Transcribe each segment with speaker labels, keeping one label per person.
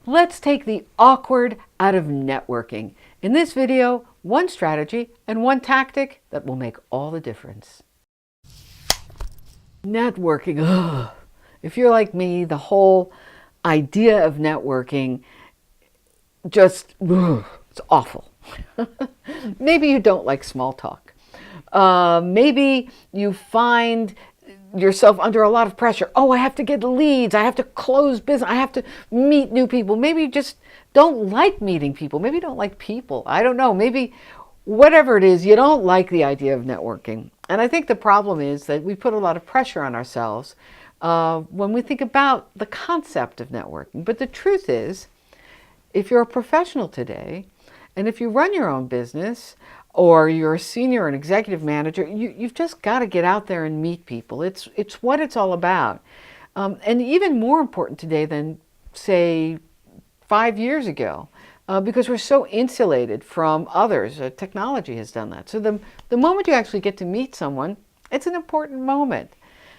Speaker 1: Let's take the awkward out of networking. In this video, one strategy and one tactic that will make all the difference. Networking. Ugh. If you're like me, the whole idea of networking just, it's awful. Maybe you don't like small talk. Maybe you find yourself under a lot of pressure. Oh, I have to get leads. I have to close business. I have to meet new people. Maybe you just don't like meeting people. Maybe you don't like people. I don't know. Maybe whatever it is, you don't like the idea of networking. And I think the problem is that we put a lot of pressure on ourselves when we think about the concept of networking. But the truth is, if you're a professional today, and if you run your own business, or you're a senior and executive manager, you've just got to get out there and meet people. It's what it's all about. And even more important today than, say, 5 years ago, because we're so insulated from others. Technology has done that. So the moment you actually get to meet someone, it's an important moment.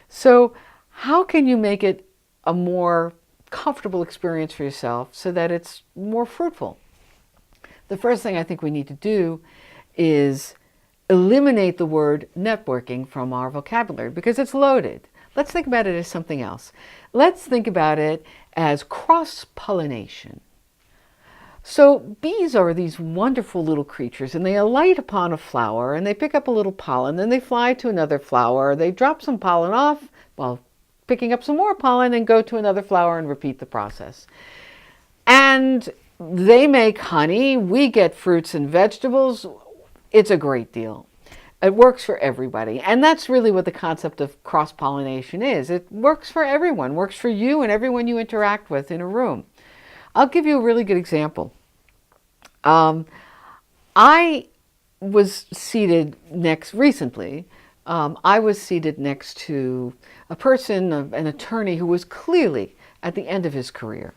Speaker 1: So how can you make it a more comfortable experience for yourself so that it's more fruitful? The first thing I think we need to do is eliminate the word networking from our vocabulary because it's loaded. Let's think about it as something else. Let's think about it as cross-pollination. So bees are these wonderful little creatures, and they alight upon a flower and they pick up a little pollen, then they fly to another flower, they drop some pollen off while picking up some more pollen and go to another flower and repeat the process. And they make honey, we get fruits and vegetables. It's a great deal. It works for everybody. And that's really what the concept of cross-pollination is. It works for everyone, works for you and everyone you interact with in a room. I'll give you a really good example. I was seated recently, I was seated next to a person, an attorney who was clearly at the end of his career.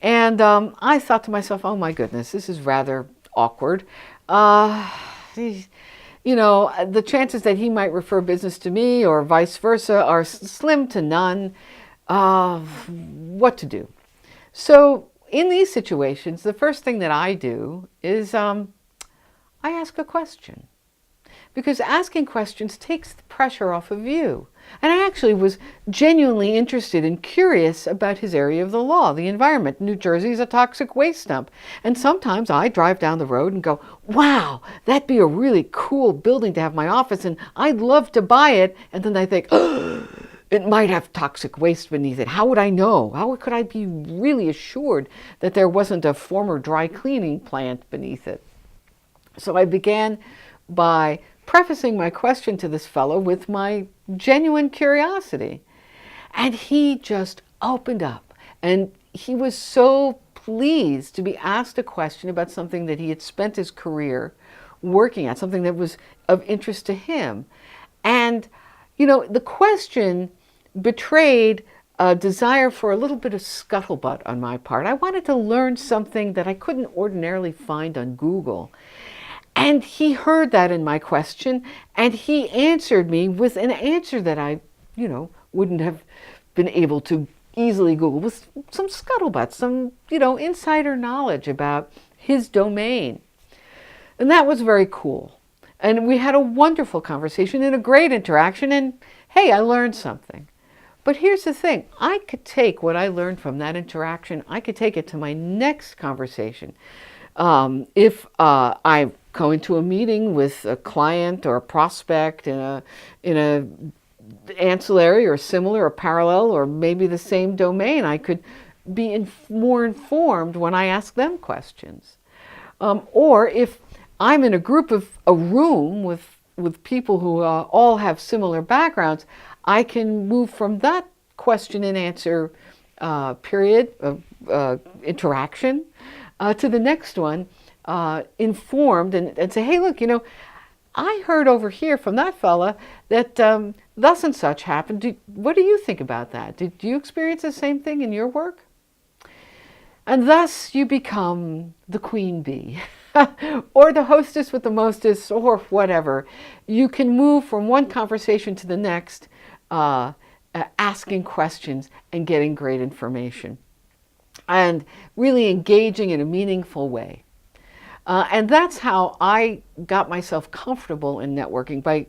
Speaker 1: And I thought to myself, oh my goodness, this is rather awkward. You know, the chances that he might refer business to me or vice versa are slim to none. What to do? So in these situations, the first thing that I do is I ask a question. Because asking questions takes the pressure off of you. And I actually was genuinely interested and curious about his area of the law, the environment. New Jersey is a toxic waste dump. And sometimes I drive down the road and go, wow, that'd be a really cool building to have my office and I'd love to buy it. And then I think, oh, it might have toxic waste beneath it. How would I know? How could I be really assured that there wasn't a former dry cleaning plant beneath it? So I began by prefacing my question to this fellow with my genuine curiosity. And he just opened up. And he was so pleased to be asked a question about something that he had spent his career working at, something that was of interest to him. And, you know, the question betrayed a desire for a little bit of scuttlebutt on my part. I wanted to learn something that I couldn't ordinarily find on Google. And he heard that in my question, and he answered me with an answer that I, wouldn't have been able to easily Google, with some scuttlebutt, some, insider knowledge about his domain. And that was very cool. And we had a wonderful conversation and a great interaction, and hey, I learned something. But here's the thing, I could take what I learned from that interaction, I could take it to my next conversation. If I go into a meeting with a client or a prospect in a ancillary or similar or parallel or maybe the same domain, I could be more informed when I ask them questions. Or if I'm in a room with people who all have similar backgrounds, I can move from that question and answer period of interaction to the next one, informed and say, hey, look, I heard over here from that fella that thus and such happened. What do you think about that? Did you experience the same thing in your work? And thus you become the queen bee or the hostess with the mostest or whatever. You can move from one conversation to the next, asking questions and getting great information. and really engaging in a meaningful way. And that's how I got myself comfortable in networking by,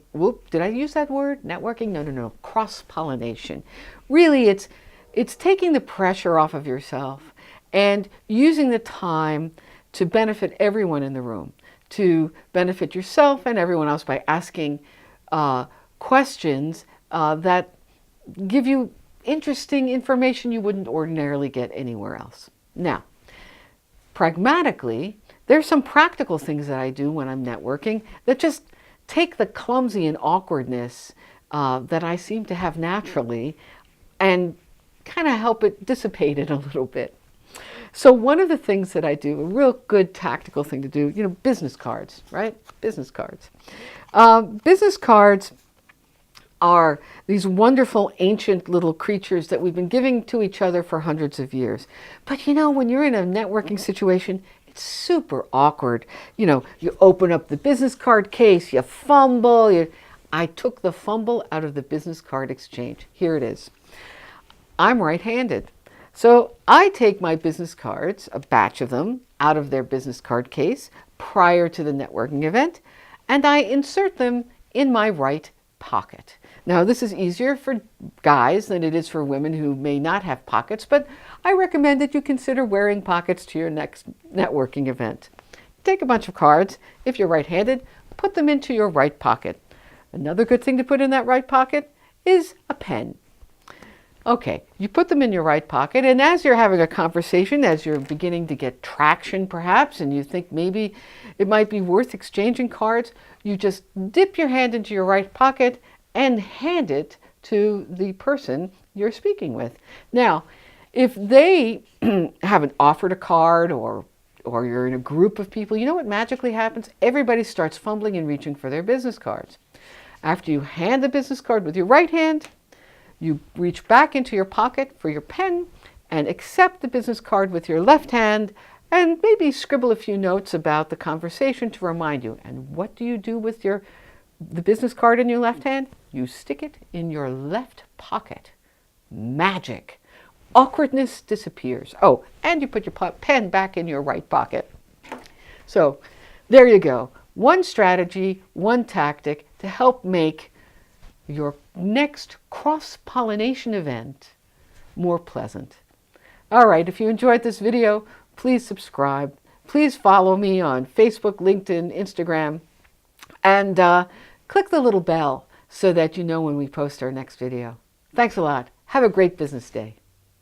Speaker 1: did I use that word? Networking? No. Cross-pollination. Really, it's taking the pressure off of yourself and using the time to benefit everyone in the room, to benefit yourself and everyone else by asking questions that give you interesting information you wouldn't ordinarily get anywhere else. Now, pragmatically, there's some practical things that I do when I'm networking that just take the clumsy and awkwardness that I seem to have naturally and kind of help it dissipate it a little bit. So one of the things that I do, a real good tactical thing to do, business cards, right? Business cards. Business cards are these wonderful ancient little creatures that we've been giving to each other for hundreds of years. But when you're in a networking situation, it's super awkward. You open up the business card case, you fumble. I took the fumble out of the business card exchange. Here it is. I'm right-handed. So I take my business cards, a batch of them, out of their business card case prior to the networking event, and I insert them in my right pocket. Now, this is easier for guys than it is for women who may not have pockets, but I recommend that you consider wearing pockets to your next networking event. Take a bunch of cards. If you're right-handed, put them into your right pocket. Another good thing to put in that right pocket is a pen. Okay, you put them in your right pocket, and as you're having a conversation, as you're beginning to get traction perhaps, and you think maybe it might be worth exchanging cards, you just dip your hand into your right pocket and hand it to the person you're speaking with. Now, if they haven't offered a card or you're in a group of people, you know what magically happens? Everybody starts fumbling and reaching for their business cards. After you hand the business card with your right hand, you reach back into your pocket for your pen and accept the business card with your left hand and maybe scribble a few notes about the conversation to remind you. And what do you do with the business card in your left hand? You stick it in your left pocket. Magic. Awkwardness disappears. Oh, and you put your pen back in your right pocket. So there you go. One strategy, one tactic to help make your next cross-pollination event more pleasant. All right, if you enjoyed this video, please subscribe. Please follow me on Facebook, LinkedIn, Instagram, and click the little bell so that you know when we post our next video. Thanks a lot. Have a great business day.